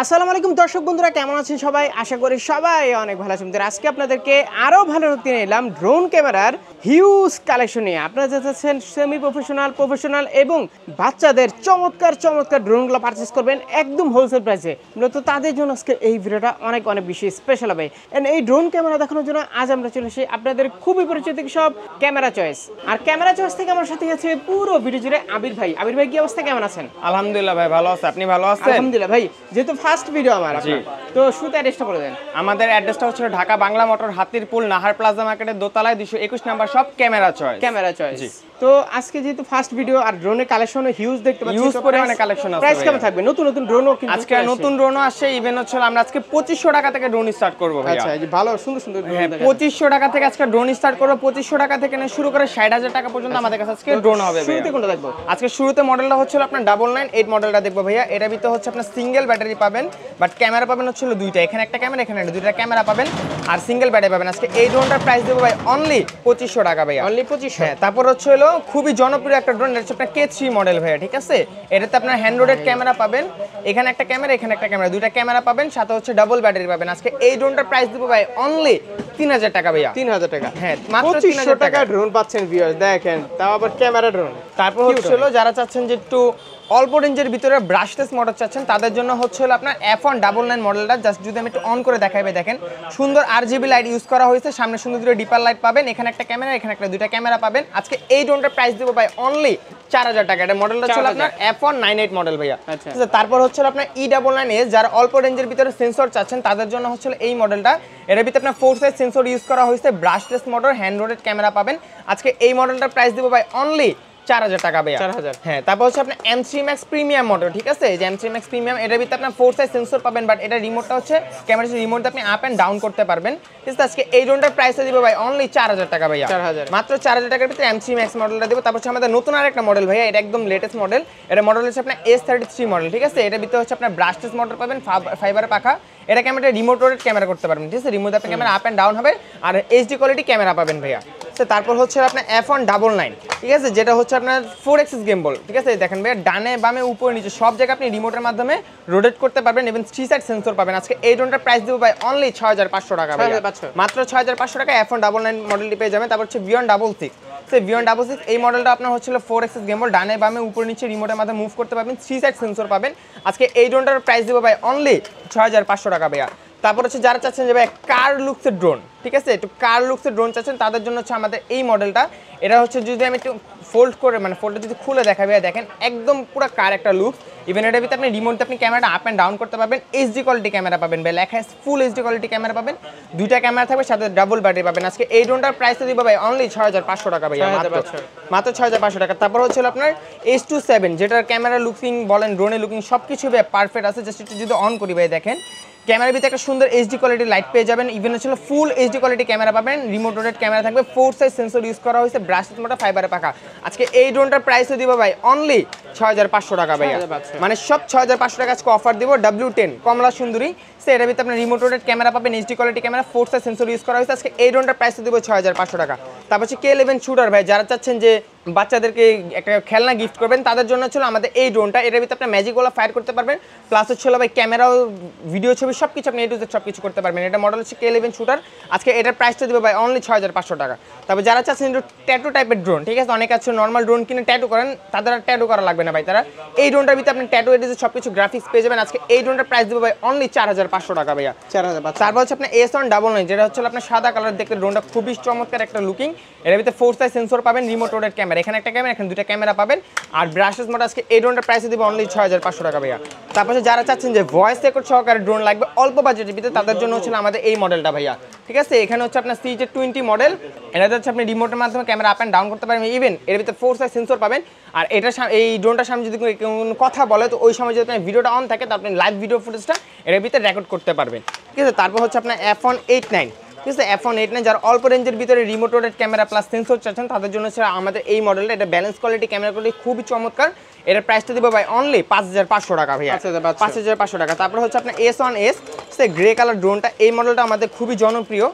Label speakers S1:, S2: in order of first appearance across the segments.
S1: আসসালামু আলাইকুম দর্শক বন্ধুরা, কেমন আছেন সবাই? আশা করি সবাই অনেক ভালো আছেন। আজকে আপনাদেরকে আরও ভালো দিনে এলাম ড্রোন ক্যামেরার হিউজ কালেকশন নিয়ে। আপনারা যাচ্ছেন সেমি প্রফেশনাল এবং বাচ্চাদের চমৎকার ড্রোনগুলো পারচেস করবেন একদম হোলসেল প্রাইসে। মূলত তাদের জন্য আজকে এই ভিডিওটা অনেক বেশি স্পেশাল হবে। এই ড্রোন ক্যামেরা দেখানোর জন্য আজ আমরা চলে এসেছি আপনাদের খুবই পরিচিত সব ক্যামেরা চয়েস। আর ক্যামেরা চয়েস থেকে আমার সাথে আছে পুরো ভিডিও জুড়ে আবির ভাই। আবির ভাই, কি অবস্থা, কেমন আছেন?
S2: আলহামদুলিল্লাহ ভাই, ভালো আছে। আপনি ভালো আছেন?
S1: আলহামদুলিল্লাহ ভাই। যেহেতু ফার্স্ট ভিডিও আমার, তো শুরুতে অ্যাড্রেসটা বলে দেন।
S2: আমাদের অ্যাড্রেসটা হচ্ছে ঢাকা বাংলা মোটর, হাতিরপুল, নাহার প্লাজা মার্কেটের দোতলায় 221 নাম্বার শপ, ক্যামেরা চয়েস।
S1: তো আজকে যেহেতু ফার্স্ট ভিডিও আর ড্রোনের কালেকশন হিউজ দেখতে পাচ্ছি,
S2: হিউজ পরিমাণে কালেকশন আছে।
S1: প্রাইস কেমন থাকবে? নতুন ড্রোনও কিন্তু
S2: আজকে নতুন ড্রোনও আসছে। ইভেন্ট হচ্ছে আমরা আজকে 2500 টাকা থেকে ড্রোন স্টার্ট করব ভাই।
S1: আচ্ছা, এই যে ভালো সুন্দর
S2: হ্যাঁ, 2500 টাকা থেকে আজকে ড্রোন স্টার্ট করব। 2500 টাকা থেকে নিয়ে শুরু করে 60000 টাকা পর্যন্ত আমাদের কাছে আজকে ড্রোন হবে।
S1: শুরুতে কোনটা দেখবো?
S2: আজকে শুরুতে মডেলটা হচ্ছে আপনার 998 মডেলটা দেখবো ভাইয়া। এটা ভিতরে হচ্ছে আপনার সিঙ্গেল ব্যাটারি পাবেন, বাট ক্যামেরা পাবেন হচ্ছে দুইটা। এখানে একটা ক্যামেরা, এখানে দুইটা ক্যামেরা পাবেন, আর সিঙ্গেল ব্যাটারি পাবেন। আজকে এই ড্রোনটার প্রাইস দেবো ভাই অনলি 2500 টাকা ভাইয়া।
S1: অনলি 2500।
S2: হ্যাঁ, তারপর হচ্ছে হলো খুবই জনপ্রিয় একটা ড্রোন, এটা হচ্ছে আপনার K3 মডেল ভাইয়া। ঠিক আছে, এটাতে আপনার হ্যান্ড রোডেড ক্যামেরা পাবেন, এখানে একটা ক্যামেরা, এখানে একটা ক্যামেরা, দুইটা ক্যামেরা পাবেন, সাথে হচ্ছে ডাবল ব্যাটারি পাবেন। আজকে এই ড্রোনটার প্রাইস দেবো ভাই অনলি 3000 টাকা ভাইয়া।
S1: 3000 টাকা?
S2: হ্যাঁ, মাত্র
S1: 2500 টাকা ড্রোন পাচ্ছেন ভিউয়ার্স, দেখেন, তাও আবার ক্যামেরা ড্রোন।
S2: তারপর হচ্ছে হলো যারা চাচ্ছেন যে একটু অল্প রেঞ্জের ভিতরে ব্রাশলেস মডেল চাচ্ছেন, তাদের জন্য হচ্ছে হলো আপনার F199 মডেলটা। জাস্ট যদি আমি একটু অন করে দেখাইবে, দেখেন সুন্দর RGB লাইট ইউজ করা হয়েছে, সামনে সুন্দর দুটো ডিপার লাইট পাবেন, এখানে একটা ক্যামেরা, এখানে একটা দুইটা ক্যামেরা পাবেন। আজকে এই ড্রোনটার প্রাইস দেবো ভাই অনলি 4000 টাকা। এটা মডেলটা হচ্ছে আপনার F198 মডেল ভাইয়া।
S1: আচ্ছা,
S2: তারপর হচ্ছে আপনার E99S, যারা অল্প রেঞ্জের ভিতরে সেন্সর চাচ্ছেন তাদের জন্য হচ্ছে এই মডেলটা। এর ভিতরে আপনার 4 সাইজ সেন্সর ইউজ করা হয়েছে, ব্রাশলেস মোটর, হ্যান্ড রোডেড ক্যামেরা পাবেন। আজকে এই মডেলটার প্রাইস দেবো ভাই অনলি 4000 টাকা ভাইয়া।
S1: 4000।
S2: হ্যাঁ, তারপর হচ্ছে আপনার M3 Max প্রিমিয়াম মডেল। ঠিক আছে, যে M3 Max প্রিমিয়াম, এটার ভিতরে আপনার 4 সাইজ সেন্সর পাবেন, বাট এটা রিমোটটা হচ্ছে ক্যামেরা রিমোট দিয়ে আপনি আপ এন্ড ডাউন করতে পারবেন। ঠিক আছে, আজকে এই ড্রোনটার প্রাইস দিব ভাই অনলি 4000 টাকা ভাইয়া।
S1: 4000,
S2: মাত্র 4000 টাকার ভিতরে M3 Max মডেলটা দেব। তারপর হচ্ছে আমাদের নতুন আরেকটা মডেল ভাইয়া, এটা একদম লেটেস্ট মডেল। এটা মডেল হচ্ছে আপনার S33 মডেল। ঠিক আছে, এটার ভিতরে হচ্ছে আপনার ব্রাশলেস মোটর পাবেন, ফাইবারে পাখা। এটা ক্যামেরা রিমোট রোটেড ক্যামেরা করতে পারবেন। ঠিক আছে, রিমোট আপনি ক্যামেরা আপ এন্ড ডাউন হবে, আর HD কোয়ালিটি ক্যামেরা পাবেন ভাইয়া। তারপর হচ্ছে আপনার F199। ঠিক আছে, যেটা হচ্ছে আপনার 4 এক্সিস গেমবল। ঠিক আছে, দেখেন ভাইয়া, ডানে বামে উপরে নিচে সব জায়গায় আপনি রিমোটের মাধ্যমে রোটেট করতে পারবেন, এবং 3 সাইড সেন্সর পাবেন। আজকে এই ড্রোনটার প্রাইস দেবো ভাই অনলি 6500 টাকা ভাইয়া। মাত্র 6500 টাকা F199 মডেলটি পেয়ে যাবেন। তারপর হচ্ছে Beyond66। Beyond66 এই মডেলটা আপনার হচ্ছে 4 এক্সিস গেমবল, ডানে বামে উপরে নিচে রিমোটের মাধ্যমে মুভ করতে পারবেন, 3 সাইড সেন্সর পাবেন। আজকে এই ড্রোনটার প্রাইস দেবো ভাই অনলি 6500 টাকা ভাইয়া। তারপর হচ্ছে যারা চাচ্ছেন যে ভাই কার লুকসের ড্রোন, ঠিক আছে, একটু কার লুকসের ড্রোন চাচ্ছেন, তাদের জন্য হচ্ছে আমাদের এই মডেলটা। এটা হচ্ছে যদি আমি একটু ফোল্ড করে, মানে ফোল্ডটা যদি খুলে দেখাবে, দেখেন একদম পুরো কার একটা লুক। ইভেন এটার ভিতরে আপনি রিমোট দিয়ে আপনি ক্যামেরাটা আপ এন্ড ডাউন করতে পারবেন, HD কোয়ালিটি ক্যামেরা পাবেন ভাই, লেখা ফুল HD কোয়ালিটি ক্যামেরা পাবেন, দুইটা ক্যামেরা থাকবে, সাথে ডাবল ব্যাটারি পাবেন। আজকে এই ড্রোনটার প্রাইস দিব ভাই অনলি 6500 টাকা ভাই, মাত্র 6500 টাকা। তারপর হচ্ছে আপনার S27, যেটার ক্যামেরা লুকিং বলেন, ড্রোনের লুকিং সবকিছু ভাই পারফেক্ট আছে। জাস্ট একটু যদি অন করি ভাই, দেখেন ক্যামেরার ভিতরে একটা সুন্দর HD কোয়ালিটির লাইট পেয়ে যাবেন। ইভেন হচ্ছে ফুল HD কোয়ালিটি ক্যামেরা পাবেন, রিমোট রোটেড ক্যামেরা থাকবে, 4 সাইজ সেন্সর ইউজ করা হয়েছে, ব্রাশলেস মোটর, ফাইবারে পাখা। আজকে এই ড্রোনটার প্রাইসও দিব ভাই অনলি 6500 টাকা ভাইয়া। মানে সব 6500 টাকা আজকে অফার দিব। W10 কমলা সুন্দরী, এটার ভিতরে আপনার রিমোট রোটেড ক্যামেরা পাবেন, HD quality camera, 4 size sensor use করা হয়েছে। আজকে এই ড্রোনটার প্রাইসও দিব 6500 টাকা। তারপর হচ্ছে K11 শুটার ভাই, যারা চাচ্ছেন যে বাচ্চাদেরকে একটা খেলনা গিফট করবেন, তাদের জন্য ছিল আমাদের এই ড্রোনটা। এটার ভিতরে আপনি ম্যাজিক ওলা ফায়ার করতে পারবেন, প্লাস হচ্ছে ভাই ক্যামেরাও, ভিডিও, ছবি সবকিছু আপনি A to Z সবকিছু করতে পারবেন। এটা মডেল হচ্ছে K11 শুটার। আজকে এটার প্রাইসটা দেবো ভাই অনলি 6500 টাকা। তারপর যারা চাচ্ছেন একটু ট্যাটু টাইপের ড্রোন, ঠিক আছে, অনেক আছে নর্মাল ড্রোন কিনে ট্যাটু করেন, তাদের আর ট্যাটু করা লাগবে না ভাই, তারা এই ড্রোনটার ভিতরে আপনি ট্যাটু A to Z সবকিছু গ্রাফিক্স পেয়ে যাবেন। আজকে এই ড্রোনটার প্রাইস দেবো ভাই অনলি 4500 টাকা ভাইয়া।
S1: 4000।
S2: তারপর হচ্ছে আপনার S199, যেটা হচ্ছে আপনার সাদা কালার দেখতে, ড্রোনটা খুবই চমৎকার একটা লুকিং। এর ভিতরে 4 সাইজ সেন্সর পাবেন, রিমোট রোটেড ক্যামেরা, এখানে একটা ক্যামেরা, এখানে দুইটা ক্যামেরা পাবেন, আর ব্রাশলেস মোটর। আজকে এই ড্রোনটার প্রাইস দিব অনলি 6500 টাকা ভাইয়া। তারপর যারা চাচ্ছেন যে ভয়েস রেকর্ড সহকারে ড্রোন লাগবে অল্প বাজেটের ভিতরে, তাদের জন্য হচ্ছে আমাদের এই মডেলটা ভাইয়া। ঠিক আছে, এখানে হচ্ছে আপনার CJ20 মডেল। এটা হচ্ছে আপনি রিমোটের মাধ্যমে ক্যামেরা আপ এন্ড ডাউন করতে পারবেন, ইভেন এর ভিতরে 4 সাইজ সেন্সর পাবেন। আর এটা এই ড্রোনটার সামনে যদি কোনো কথা বলে, তো ওই সময় যদি আপনার ভিডিওটা অন থাকে, তো আপনি লাইভ ভিডিও ফুটেজটা এর ভিতরে রেকর্ড করতে পারবেন। ঠিক আছে, তারপর হচ্ছে আপনার F189। ঠিক আছে, F189 যারা অল্প রেঞ্জের ভিতরে remote rotate camera plus sensor চাচ্ছেন, তাদের জন্য হচ্ছে আমাদের এই মডেলটা। এটা ব্যালেন্স কোয়ালিটি ক্যামেরা কোয়ালিটি খুবই চমৎকার। এটার প্রাইসটা দিব ভাই অনলি 5500 টাকা ভাইয়া, 5500 টাকা। তারপর হচ্ছে আপনার S1S, গ্রে কালার ড্রোনটা, এই মডেলটা আমাদের খুবই জনপ্রিয়।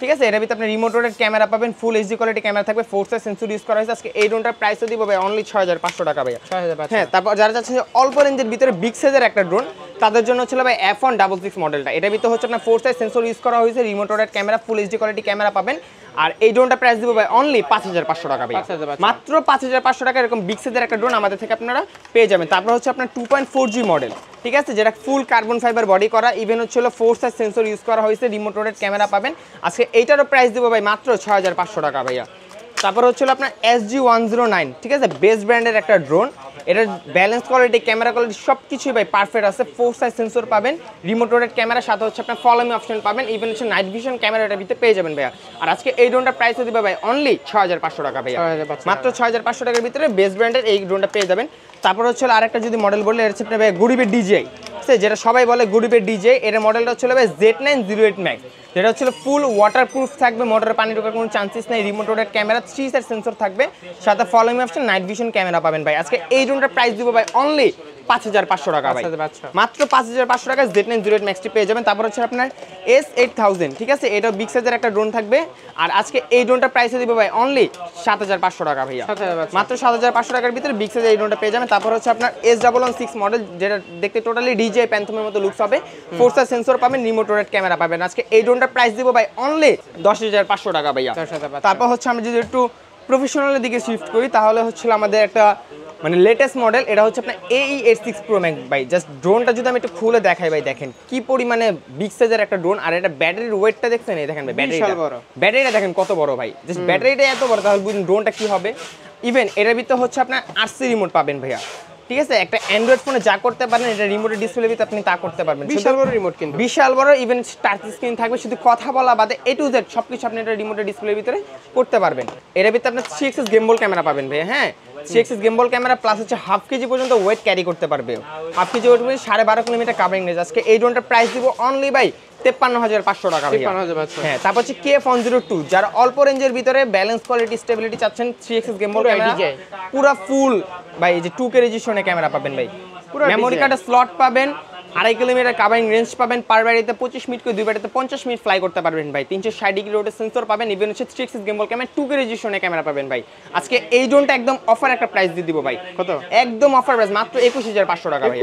S2: ঠিক আছে, এটার ভিতরে আপনি রিমোট রোটেড ক্যামেরা পাবেন, ফুল এইচডি কোয়ালিটি ক্যামেরা থাকবে, 4 সেন্সর ইউজ করা হয়েছে। আজকে এই ড্রোনটার প্রাইসও দিব ভাই অনলি 6500 টাকা ভাইয়া।
S1: 6500।
S2: হ্যাঁ, তারপর যারা চাচ্ছে যে অল্প রেঞ্জের ভিতরে বিগ সাইজের একটা ড্রোন, তাদের জন্য হচ্ছে ভাই F166 মডেলটা। এটার ভিতরে হচ্ছে আপনার 4 সেন্সর ইউজ করা হয়েছে, remote rotate camera, full HD quality camera পাবেন। আর এই ড্রোনটা প্রাইস দিব ভাই অনলি 5500 টাকা ভাই, মাত্র 5500 টাকা। এরকম বিগ সাইজের একটা ড্রোন আমাদের থেকে আপনারা পেয়ে যাবেন। তারপর হচ্ছে আপনার 2.4G মডেল, ঠিক আছে, যেটা ফুল কার্বন ফাইবার বডি করা, ইভেন হচ্ছে 4 সেন্সর ইউজ করা হয়েছে, রিমোট রোটেড ক্যামেরা পাবেন। আজকে এইটারও প্রাইস দিব ভাই মাত্র 6500 টাকা ভাইয়া। তারপর হচ্ছে আপনার SG109, ঠিক আছে, বেস্ট ব্র্যান্ডের একটা ড্রোন। এটার ব্যালেন্স কোয়ালিটি, ক্যামেরা কোয়ালিটি সব কিছুই ভাই পারফেক্ট আছে। 4 সেন্সর পাবেন, রিমোট রোটেড ক্যামেরা, সাথে হচ্ছে আপনার ফলো মি অপশন পাবেন, ইভেন হচ্ছে নাইট ভিশন ক্যামেরা এটার ভিতরে পেয়ে যাবেন ভাইয়া। আর আজকে এই ড্রোনটা প্রাইসও দিবে ভাই অনলি 6500 টাকা ভাইয়া, মাত্র 6500 টাকার ভিতরে বেস্ট ব্র্যান্ডের এই ড্রোনটা পেয়ে যাবেন। তারপর হচ্ছে আরেকটা যদি মডেল বললে, এটা হচ্ছে আপনার ভাই গরিবের ডিজে, যেটা সবাই বলে গরিবের ডিজে। এর মডেলটা হচ্ছে ভাই Z908 Max, যেটা হচ্ছে ফুল ওয়াটারপ্রুফ থাকবে, মোটরে পানি ঢোকার কোনো চান্সেস নেই, remote rotate camera, 3 side sensor থাকবে, সাথে following option, night vision camera পাবেন ভাই। আজকে এই ড্রোনটার প্রাইস দিব ভাই অনলি 5500 টাকা ভাই, মাত্র 5500 টাকা Z908 Max টি পেয়ে যাবেন। তারপর হচ্ছে আপনার S8000, ঠিক আছে, এটা বিগ সাইজের একটা ড্রোন থাকবে। আর আজকে এই ড্রোনটার প্রাইস দিব ভাই অনলি 7500 টাকা ভাইয়া, মাত্র 7500 টাকার ভিতরে বিগ সাইজের এই ড্রোনটা পেয়ে যাবেন। তারপর হচ্ছে আপনার S116 মডেল, যেটা দেখতে টোটালি ডিজে প্যান্থমের মতো লুকস হবে, 4 সেন্সর পাবেন, রিমোট রোটেড ক্যামেরা পাবেন। আজকে এই ড্রোনটার প্রাইস দিব ভাই অনলি 10500 টাকা ভাইয়া। তারপর হচ্ছে আমরা যদি একটু প্রফেশনালের দিকে শিফট করি, তাহলে হচ্ছে আমাদের একটা মানে লেটেস্ট মডেল, এটা হচ্ছে আপনার AE86 Pro Max ভাই। জাস্ট ড্রোনটা যদি আমি একটু খুলে দেখাই ভাই, দেখেন কি পরিমাণে বিগ সাইজের একটা ড্রোন। আর এটা ব্যাটারির ওয়েটটা দেখছেন, এই দেখেন ভাই, ব্যাটারিটা দেখেন কত বড় ভাই, জাস্ট ব্যাটারিটা এত বড়, তাহলে বুঝুন ড্রোনটা কি হবে। ইভেন এটার ভিতরে হচ্ছে আপনার RC রিমোট পাবেন ভাইয়া, ঠিক আছে, একটা অ্যান্ড্রয়েড ফোনে যা করতে পারেন এটা রিমোটের ডিসপ্লে ভিতরে আপনি তা করতে পারবেন।
S1: বিশাল বড় রিমোট, কিন্তু
S2: বিশাল বড়, ইভেন টাচ স্ক্রিন থাকবে, শুধু কথা বলা বাদে A to Z সবকিছু আপনি এটা রিমোটের ডিসপ্লের ভিতরে করতে পারবেন। এর ভিতরে আপনার 3 axis গেমবল ক্যামেরা পাবেন ভাই, হ্যাঁ, 3 axis গেমবল ক্যামেরা প্লাস হচ্ছে হাফ কেজি পর্যন্ত ওয়েট ক্যারি করতে পারবে, হাফ কেজি ওয়েট মানে 12.5 কিলোমিটার কাভারিং রেঞ্জ। আজকে এই ড্রোনটার প্রাইস দিব অনলি ভাই 53500 টাকা ভাই। হ্যাঁ, তারপর হচ্ছে KF102, যারা অল্প রেঞ্জের ভিতরে ব্যালেন্স কোয়ালিটি স্টেবিলিটি চাচ্ছেন, 3 axis গেমবল ক্যামেরা পুরো ফুল ভাই, এই যে 2K রেজোলিউশনে ক্যামেরা পাবেন ভাই, মেমোরি কার্ডের স্লট পাবেন, 2.5 কিলোমিটার কাভারিং রেঞ্জ পাবেন, পার ব্যাটারিতে 25 মিনিট করে 2 ব্যাটারিতে 50 মিনিট ফ্লাই করতে পারবেন ভাই, 360 ডিগ্রি রোটেট সেন্সর পাবেন, ইভেন হচ্ছে 3 axis গেমবল ক্যামেরা, 2K রেজোলিউশনে ক্যামেরা পাবেন ভাই। আজকে এই ড্রোনটা একদম অফার একটা প্রাইস দিয়ে দিব ভাই, কত একদম অফার প্রাইস, মাত্র 21500 টাকা ভাই,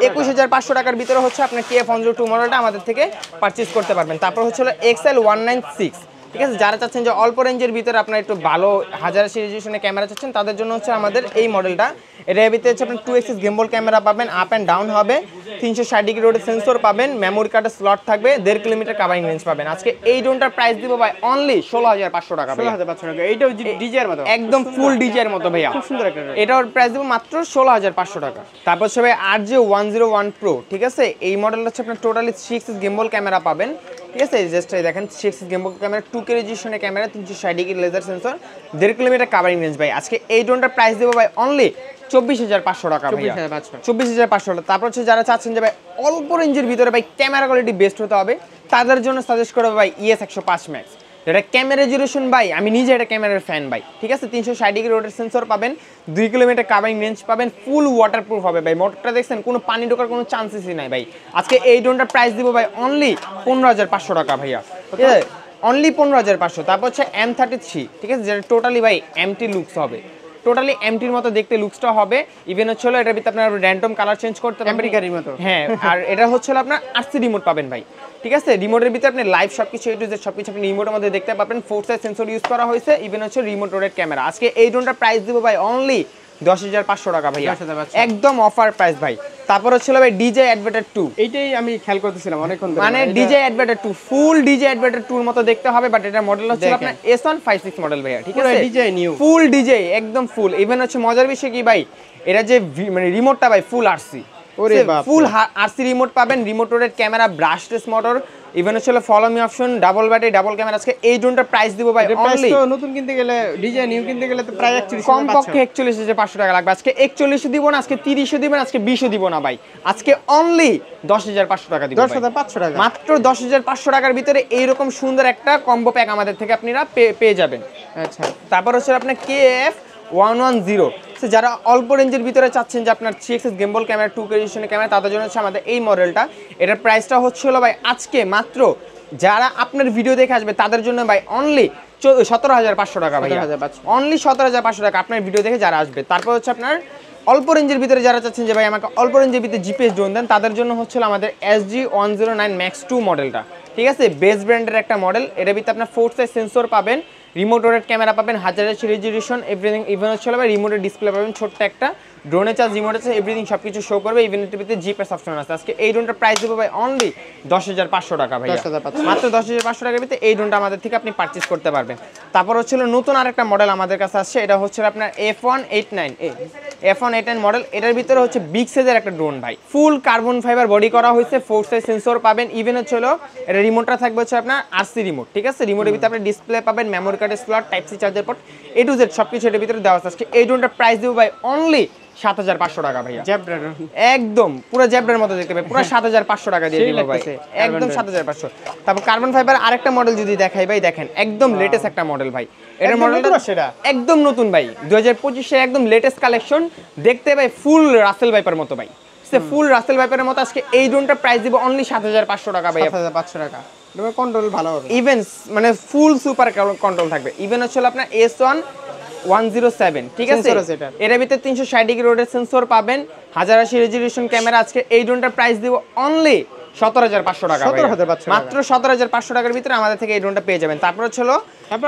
S2: 21500 টাকার ভিতরে হচ্ছে আপনার KF102 মডেলটা আমাদের থেকে পারচেজ করতে পারবেন। তারপর হচ্ছে XL196, ঠিক আছে, যারা চাচ্ছেন যে অল্প রেঞ্জের ভিতরে আপনার একটু ভালো 1080 রেজোলিউশনে ক্যামেরা চাচ্ছেন, তাদের জন্য হচ্ছে আমাদের এই মডেলটা। এর ভিতরে হচ্ছে আপনার 2 axis গেমবল ক্যামেরা পাবেন, আপ অ্যান্ড ডাউন হবে, 360 ডিগ্রি রোটেট সেন্সর পাবেন, মেমোরি কার্ডের স্লট থাকবে, 1.5 কিলোমিটার কাভারিং রেঞ্জ পাবেন। আজকে এই ড্রোনটার প্রাইস দিব ভাই অনলি 16500 টাকা ভাই, 16500 টাকা। এইটাও ডিজে এর মতো, একদম ফুল ডিজে এর মতো ভাইয়া, খুব সুন্দর একটা, এটার প্রাইস দিব মাত্র 16500 টাকা। তারপর হচ্ছে ভাই RJ101 Pro, ঠিক আছে, এই মডেলটা হচ্ছে আপনার টোটালি 3 axis গেমবল ক্যামেরা পাবেন, ঠিক আছে, জাস্ট এই দেখেন 3 axis গেমবল ক্যামেরা, 2K রেজোলিউশনে camera, 360 degree laser sensor, 1.5 kilometre covering range ভাই। আজকে এই ড্রোনটার প্রাইস দেব ভাই অনলি 24500 টাকা ভাই, 24500 টাকা। তারপর হচ্ছে যারা চাচ্ছেন যে ভাই অল্প রেঞ্জের ভিতরে ভাই ক্যামেরা কোয়ালিটি বেস্ট হতে হবে, তাদের জন্য সাজেস্ট করব ভাই ES105 Max, যেটা ক্যামেরা রেজোলিউশন ভাই, আমি নিজে এটা ক্যামেরার ফ্যান ভাই, ঠিক আছে, 360 ডিগ্রি রোটেট সেন্সর পাবেন, 2 কিলোমিটার কাভারিং রেঞ্জ পাবেন, ফুল ওয়াটারপ্রুফ হবে ভাই, মোটরটা দেখছেন কোনো পানি ঢোকার কোনো চান্সেসই নাই ভাই। আজকে এই ড্রোনটার প্রাইস দিব ভাই অনলি 15500 টাকা ভাইয়া, ঠিক আছে, অনলি 15500। তারপর হচ্ছে M33, ঠিক আছে, যেটা টোটালি ভাই এমটি লুকস হবে, টোটালি এমটির মতো দেখতে লুকসটা হবে, ইভেন হচ্ছে এটার ভিতরে আপনার র্যান্ডম কালার চেঞ্জ করতে পারবেন, আমেরিকার মতো, হ্যাঁ। আর এটা হচ্ছে আপনার RC রিমোট পাবেন ভাই, ঠিক আছে, রিমোটের ভিতরে আপনি লাইভ সবকিছু A to Z সবকিছু আপনি রিমোটের মধ্যে দেখতে পাবেন, 4 সাইড সেন্সর ইউজ করা হয়েছে, ইভেন হচ্ছে রিমোট রোটেড ক্যামেরা। আজকে এই ড্রোনটার প্রাইস দিব ভাই অনলি 10500 টাকা ভাই, একদম অফার প্রাইস ভাই। তারপর হচ্ছে ভাই DJI Advatar 2, এইটাই আমি খেয়াল করতেছিলাম অনেকক্ষণ ধরে, মানে DJI Advatar 2 ফুল DJI Advatar 2 এর মতো দেখতে হবে, বাট এটা মডেল হচ্ছে আপনার S156 মডেল ভাইয়া, ঠিক আছে, DJI নিউ ফুল DJI একদম ফুল। ইভেন হচ্ছে মজার বিষয় কি ভাই, এটা যে মানে রিমোটটা ভাই ফুল RC, ওরে বাপ, ফুল RC রিমোট পাবেন, remote rotate camera, brushless motor, even হচ্ছে follow me option, double battery, double camera. আজকে এই ড্রোনটার প্রাইস দিব ভাই অনলি, নতুন কিনতে গেলে DJI নিউ কিনতে গেলে তো প্রায় 41 কমপক্ষে 41500 টাকা লাগবে। আজকে 41 দিব না, আজকে 30 দিবেন, আজকে 20 দিব না ভাই, আজকে অনলি 10500 টাকা দিব, 10500 টাকা, মাত্র 10500 টাকার ভিতরে এইরকম সুন্দর একটা কম্বো প্যাক আমাদের থেকে আপনারা পেয়ে যাবেন। আচ্ছা, তারপর হচ্ছে আপনার KF110, যারা অল্প রেঞ্জের ভিতরে চাচ্ছেন যে আপনার 3 axis গেমবল ক্যামেরা, 2K রেজোলিউশনের ক্যামেরা, তাদের জন্য হচ্ছে আমাদের এই মডেলটা। এটার প্রাইসটা হচ্ছে ভাই আজকে মাত্র যারা আপনার ভিডিও দেখে আসবে তাদের জন্য ভাই অনলি 17,500 টাকা ভাই, অনলি 17,500 টাকা আপনার ভিডিও দেখে যারা আসবে। তারপর হচ্ছে আপনার অল্প রেঞ্জের ভিতরে যারা চাচ্ছেন যে ভাই আমাকে অল্প রেঞ্জের ভিতরে জিপিএস ড্রোন দেন, তাদের জন্য হচ্ছে আমাদের SG-109 Max 2 মডেলটা, ঠিক আছে, বেস ব্র্যান্ডের একটা মডেল। এটার ভিতরে আপনার 4 সাইজ সেন্সর পাবেন, রিমোট রোটেট ক্যামেরা পাবেন, 1080 রেজলিউশন, এভরিথিং। ইভেন হচ্ছে ভাই রিমোটের ডিসপ্লে পাবেন ছোট্ট একটা, ড্রোনের চার্জ, রিমোট আছে, এভরিথিং সব কিছু শো করবে। ইভেন্টের ভিতরে জিপিএস অপশন আছে। আজকে এই ড্রোনটার প্রাইস দেবো ভাই অনলি 10,500 টাকা ভাই, মাত্র 10,500 টাকার ভিতরে এই ড্রোনটা আমাদের থেকে আপনি পারচেজ করতে পারবেন। তারপর হচ্ছিল নতুন আরেকটা মডেল আমাদের কাছে আসছে, এটা হচ্ছে আপনার F189 মডেল। এটার ভিতরে হচ্ছে বিগ সাইজের একটা ড্রোন ভাই, ফুল কার্বন ফাইবার বডি করা হয়েছে, 4 সাইজ সেন্সর পাবেন। ইভেন হচ্ছে এটা রিমোটটা থাকবে হচ্ছে আপনার RC রিমোট, ঠিক আছে, রিমোটের ভিতরে আপনি ডিসপ্লে পাবেন, মেমোরি কার্ডের slot, type C charger port, A to Z সবকিছু এর ভিতরে দেওয়া আছে। আজকে এই ড্রোনটার প্রাইস দেবো ভাই অনলি 7,500 টাকা ভাইয়া, একদম পুরো জ্যাবরার মতো দেখতে পাই, পুরো 7,500 টাকা দিয়ে দিব ভাই, একদম 7,500। তারপর কার্বন ফাইবার আরেকটা মডেল যদি দেখাই ভাই, দেখেন একদম লেটেস্ট একটা মডেল ভাই, এটার মডেলটা সেটা একদম নতুন ভাই, 2025 এর একদম লেটেস্ট কালেকশন, দেখতে ভাই ফুল রাসেল ভাইপার মতো ভাই, ফুল রাসেল ভাইপারের মতো। আজকে এই ড্রোনটার প্রাইস দিব অনলি 7,500 টাকা ভাই, 7,500 টাকা।
S1: কন্ট্রোল ভালো হবে,
S2: ইভেন মানে ফুল সুপার কন্ট্রোল থাকবে। ইভেন হচ্ছে আপনার S1-107, ঠিক আছে, এর ভিতরে 360 ডিগ্রি রোটেট সেন্সর পাবেন, 1080 রেজলিউশন ক্যামেরা। আজকে এই ড্রোনটার প্রাইস দিব অনলি 17,500 টাকা, মাত্র 17,500 টাকার ভিতরে আমাদের থেকে এই ড্রোনটা পেয়ে যাবেন। তারপর হচ্ছে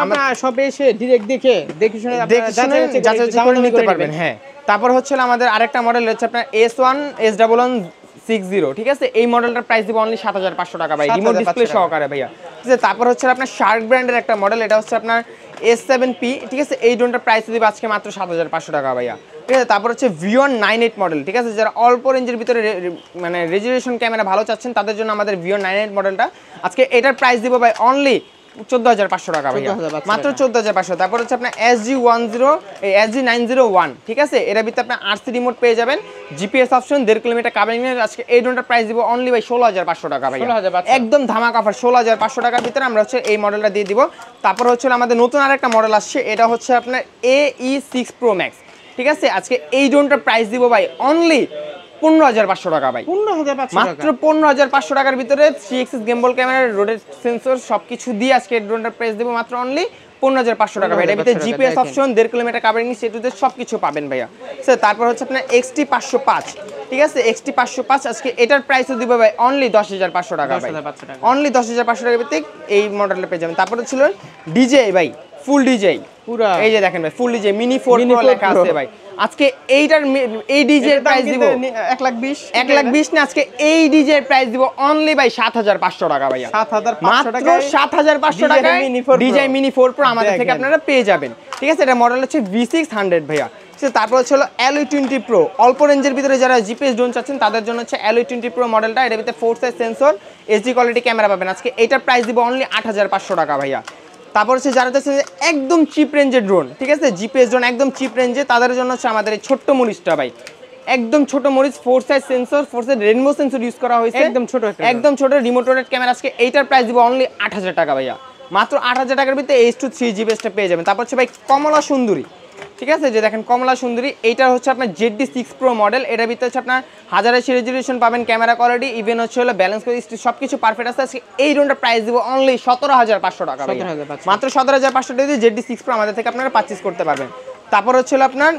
S1: আমরা সবে এসে ডিরেক্ট দেখে শুনে
S2: যাচাই করে নিতে পারবেন। হ্যাঁ, তারপর হচ্ছে আমাদের আরেকটা মডেল হচ্ছে আপনার S1-S1160, ঠিক আছে, এই মডেলটার প্রাইস দিব অনলি 7,500 টাকা ভাই, রিমোট ডিসপ্লে সহকারে ভাইয়া, ঠিক আছে। তারপর হচ্ছে আপনার শার্ক ব্র্যান্ডের একটা মডেল, এটা হচ্ছে আপনার S7P, ঠিক আছে, এই ড্রোনটার প্রাইস দিব আজকে মাত্র 7,500 টাকা ভাইয়া, ঠিক আছে। তারপর হচ্ছে V198 মডেল, ঠিক আছে, যারা অল্প রেঞ্জের ভিতরে মানে রেজলিউশন ক্যামেরা ভালো চাচ্ছেন তাদের জন্য আমাদের V198 মডেলটা, আজকে এটার প্রাইস দিব ভাই অনলি 14,500 টাকা ভাইয়া, মাত্র 14,500। তারপর হচ্ছে আপনার SG-9001, ঠিক আছে, এর ভিতরে আপনার RC রিমোট পেয়ে যাবেন, জিপিএস অপশন, 1.5 কিলোমিটার কাভারিং। আজকে এই ড্রোনটার প্রাইস দিব অনলি ভাই 16,500 টাকা ভাই, একদম ধামাকা অফার, 16,500 টাকার ভিতরে আমরা হচ্ছে এই মডেলটা দিয়ে দিব। তারপর হচ্ছে আমাদের নতুন আরেকটা মডেল আসছে, এটা হচ্ছে আপনার AE6 Pro Max, ঠিক আছে, আজকে এই ড্রোনটার প্রাইস দিব ভাই অনলি 15,500 টাকা ভাই, মাত্র 15,500 টাকার ভিতরে 3 axis gimbal camera, rotate sensor সবকিছু দিয়ে আজকে ড্রোনটার প্রাইস দেব মাত্র অনলি 15,500 টাকা ভাই। এর ভিতরে জিপিএস অপশন, 1.5 কিলোমিটার কাভারিং, সেটুতে সবকিছু পাবেন ভাইয়া। স্যার তারপর হচ্ছে আপনার XT505, ঠিক আছে, XT505 আজকে এটার প্রাইসও দিব ভাই অনলি 10,500 টাকা ভাই, অনলি 10,500 টাকার ভিতরে এই মডেলটা পেয়ে যাবেন। তারপর ছিল ডিজে ভাই, ফুল ডিজে পুরো, এই যে দেখেন ভাই ফুল ডিজে মিনি 4 Pro লেখা আছে ভাই। আজকে এইটার এই ডিজে এর প্রাইস দিব 1,20,000 না, আজকে এই ডিজে এর প্রাইস দিব অনলি ভাই 7,500 টাকা ভাইয়া, 7,500 টাকা, 7,500 টাকায় ডিজে মিনি 4 Pro আমাদের থেকে আপনারা পেয়ে যাবেন, ঠিক আছে। এটা মডেল হচ্ছে V600 ভাইয়া। তারপর হচ্ছে LE20 Pro, অল্প রেঞ্জের ভিতরে যারা জিপিএস ড্রোন চাচ্ছেন তাদের জন্য হচ্ছে LE20 Pro মডেলটা, এর ভিতরে 4 size sensor, HD quality camera পাবেন। আজকে এটার প্রাইস দিব অনলি 8,500 টাকা ভাইয়া। তারপর হচ্ছে যারা চাচ্ছেন একদম চিপ রেঞ্জের ড্রোন, ঠিক আছে, জিপিএস ড্রোন একদম চিপ রেঞ্জে, তাদের জন্য হচ্ছে আমাদের এই ছোট্ট মরিচটা ভাই, একদম ছোট মরিচ, 4 size sensor, 4 size rainbow sensor use করা হয়েছে, একদম ছোট রিমোট রোটেট ক্যামেরা। আজকে এইটার প্রাইস দিব অনলি 8,000 টাকা ভাইয়া, মাত্র 8,000 টাকার ভিতরে H2 3 জিপিএসটা পেয়ে যাবেন। তারপর হচ্ছে ভাই কমলা সুন্দরী, ঠিক আছে, যে দেখেন কমলা সুন্দরী, এইটা হচ্ছে আপনার ZD6 Pro মডেল, এটার ভিতরে হচ্ছে আপনার 1080 রেজলিউশন পাবেন, ক্যামেরা কোয়ালিটি, ইভেন হচ্ছে ব্যালেন্স করে সবকিছু পারফেক্ট আছে। আজকে এই ড্রোনটার প্রাইস দিব অনলি 17,500 টাকা, মাত্র 17,500 টাকা দিয়ে ZD6 Pro আমাদের থেকে আপনারা পারচেজ করতে পারবেন। তারপর হচ্ছে আপনার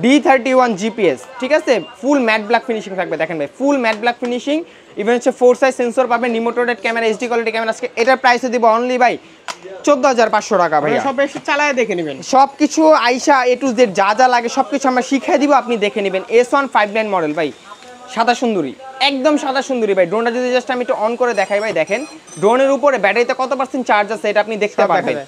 S2: D31 GPS, ঠিক আছে, ফুল ম্যাট ব্ল্যাক ফিনিশিং থাকবে, দেখেন ভাই ফুল ম্যাট ব্ল্যাক ফিনিশিং, ইভেন হচ্ছে 4 সাইজ সেন্সর পাবেন, remote rotate camera, HD quality camera. আজকে এটার প্রাইসে দিব অনলি ভাই 14,500 টাকা ভাই,
S1: সব এসে চালায় দেখে নেবেন,
S2: সবকিছু আইসা A to Z যা যা লাগে সবকিছু আমরা শিখিয়ে দিব, আপনি দেখে নেবেন। S159 মডেল ভাই, সাদা সুন্দরী, একদম সাদা সুন্দরী ভাই। ড্রোনটা যদি জাস্ট আমি একটু অন করে দেখাই ভাই, দেখেন ড্রোনের উপরে ব্যাটারিতে কত % চার্জ আছে এটা আপনি দেখতে পারবেন,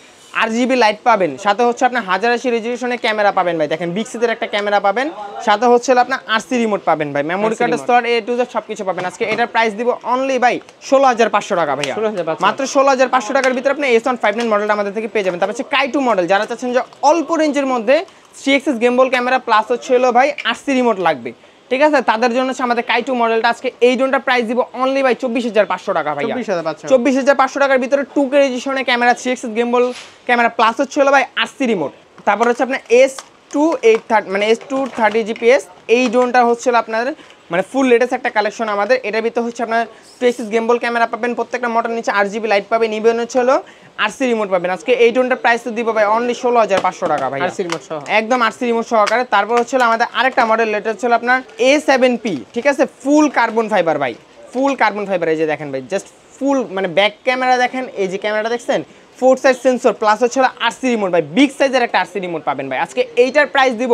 S2: RGB লাইট পাবেন, সাথে হচ্ছে আপনার 1080 রেজলিউশনের ক্যামেরা পাবেন ভাই, দেখেন বিগ সাইজের একটা ক্যামেরা পাবেন, সাথে হচ্ছে আপনার RC রিমোট পাবেন ভাই, মেমোরি কার্ডের স্লট, A to Z সবকিছু পাবেন। আজকে এটার প্রাইস দিব অনলি ভাই 16,500 টাকা ভাইয়া, মাত্র 16,500 টাকার ভিতরে আপনি S159 মডেলটা আমাদের থেকে পেয়ে যাবেন। তারপর হচ্ছে কাইটু মডেল, যারা চাচ্ছেন যে অল্প রেঞ্জের মধ্যে 3 এক্সিস গেমবল ক্যামেরা প্লাস হচ্ছে ভাই RC রিমোট লাগবে, ঠিক আছে, তাদের জন্য হচ্ছে আমাদের কাইটু মডেলটা। আজকে এই ড্রোনটার প্রাইস দিব অনলি ভাই 24,500 টাকা ভাইয়া, 24,500 টাকার ভিতরে 2K রেজলিউশনের camera, 3 axis gimbal camera plus হচ্ছে ভাই RC রিমোট। তারপর হচ্ছে আপনার S2830 মানে S230 GPS, এই ড্রোনটা হচ্ছে আপনাদের মানে ফুল লেটেস্ট একটা কালেকশন আমাদের। এটার ভিতরে হচ্ছে আপনার 2 গেমবল ক্যামেরা পাবেন, প্রত্যেকটা মোটর নিচে RGB লাইট পাবেন, ইভেন হচ্ছে হলো RC রিমোট পাবেন। আজকে এই ড্রোনটার প্রাইস তো দিব ভাই অনলি 16,500 টাকা ভাই,
S1: RC রিমোট সহ
S2: একদম RC রিমোট সহকারে। তারপর হচ্ছে আমাদের আরেকটা মডেল, এটা হচ্ছে আপনার A7P, ঠিক আছে, ফুল কার্বন ফাইবার ভাই, ফুল কার্বন ফাইবার। এই যে দেখেন ভাই, জাস্ট ফুল মানে ব্যাক ক্যামেরা দেখেন, এই যে ক্যামেরাটা দেখছেন 4 সাইজ সেন্সর প্লাস হচ্ছে RC রিমোট ভাই, বিগ সাইজের একটা RC রিমোট পাবেন ভাই। আজকে এইটার প্রাইস দিব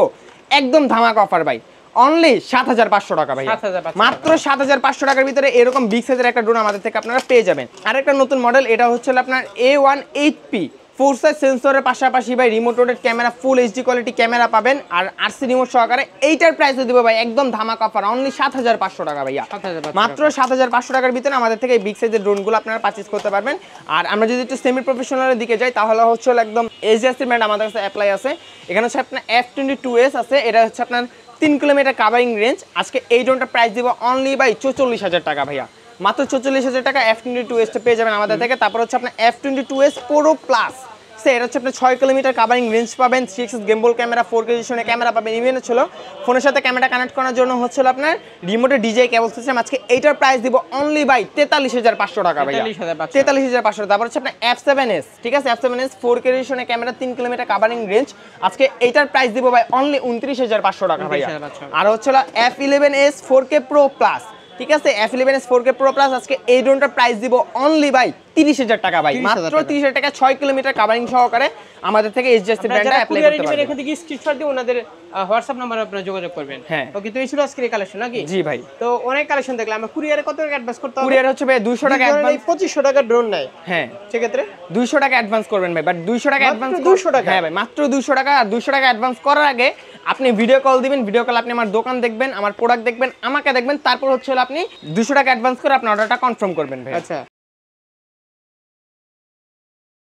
S2: একদম ধামাকা অফার ভাই, অনলি 7,500 টাকা ভাই,
S1: 7,500
S2: মাত্র 7,500 টাকার ভিতরে এরকম বিগ সাইজের একটা ড্রোন আমাদের থেকে আপনারা পেয়ে যাবেন। আরেকটা নতুন মডেল, এটা হচ্ছে আপনার A18P, 4 সাইজ সেন্সরের পাশাপাশি ভাই রিমোট রোটেড ক্যামেরা, ফুল HD কোয়ালিটি ক্যামেরা পাবেন আর RC রিমোট সহকারে। এইটার প্রাইস দিব ভাই একদম ধামাকা অফার, অনলি 7,500 টাকা ভাইয়া,
S1: 7,500
S2: মাত্র 7,500 টাকার ভিতরে আমাদের থেকে এই বিগ সাইজের ড্রোনগুলো আপনারা পারচেজ করতে পারবেন। আর আমরা যদি একটু সেমি প্রফেশনালের দিকে যাই তাহলে হচ্ছে একদম AGS ব্র্যান্ড আমাদের কাছে অ্যাপ্লাই আছে। এখানে হচ্ছে আপনার F22s আছে, এটা হচ্ছে আপনার 3 কিলোমিটার কাভারিং রেঞ্জ। আজকে এই ড্রোনটার প্রাইস দিব অনলি বাই 44,000 টাকা ভাইয়া, মাত্র 44,000 টাকা F22s পেয়ে যাবেন আমাদের থেকে। তারপর হচ্ছে আপনার F22s Pro Plus, এটা হচ্ছে আপনার 6 কিলোমিটার কাভারিং রেঞ্জ পাবেন, 3x গেমবল ক্যামেরা, 4K রেজোলিউশনে ক্যামেরা পাবেন, ইভেন হচ্ছিল ফোনের সাথে ক্যামেরা কানেক্ট করার জন্য হচ্ছিল আপনার রিমোটের DJI কেবল সিস্টেম। আজকে এইটার প্রাইস দিব অনলি বাই 43,500 টাকা ভাইয়া, 43,500। তারপর হচ্ছে আপনার F7s, ঠিক আছে, F7s 4K রেজোলিউশনে ক্যামেরা, 3 কিলোমিটার কাভারিং রেঞ্জ। আজকে এইটার প্রাইস দিব ভাই অনলি 29,500 টাকা ভাইয়া। আর হচ্ছিল F11s 4K Pro Plus, ঠিক আছে, F11s 4K Pro Plus। আজকে এই ড্রোনটার প্রাইস দিব অনলি বাই 30,000 টাকা ভাই, মাত্র 30,000 টাকা, 6 কিলোমিটার কাভারিং সহকারে আমাদের থেকে AGS ব্র্যান্ডটা অ্যাপ্লাই করতে পারবেন।
S1: এখান থেকে স্ক্রিনশট দিয়ে ওনাদের হোয়াটসঅ্যাপ নম্বরে আপনারা যোগাযোগ করবেন।
S2: হ্যাঁ,
S1: ওকে, তো এই ছিল আজকের কালেকশন নাকি?
S2: জি ভাই।
S1: তো অনেক কালেকশন দেখলাম, আমরা কুরিয়ারে কত টাকা অ্যাডভান্স করতে হবে?
S2: কুরিয়ার হচ্ছে ভাই 200 টাকা অ্যাডভান্স,
S1: 2500 টাকা ড্রোন নেয়।
S2: হ্যাঁ,
S1: সেক্ষেত্রে
S2: 200 টাকা অ্যাডভান্স করবেন ভাই, বাট 200 টাকা অ্যাডভান্স,
S1: 200 টাকা?
S2: হ্যাঁ ভাই, মাত্র 200 টাকা। আর 200 টাকা অ্যাডভান্স করার আগে আপনি ভিডিও কল দিবেন, ভিডিও কল আপনি আমার দোকান দেখবেন, আমার প্রোডাক্ট দেখবেন, আমাকে দেখবেন, তারপর হচ্ছে আপনি 200 টাকা অ্যাডভান্স করে আপনার অর্ডারটা কনফার্ম করবেন ভাই।
S1: আচ্ছা।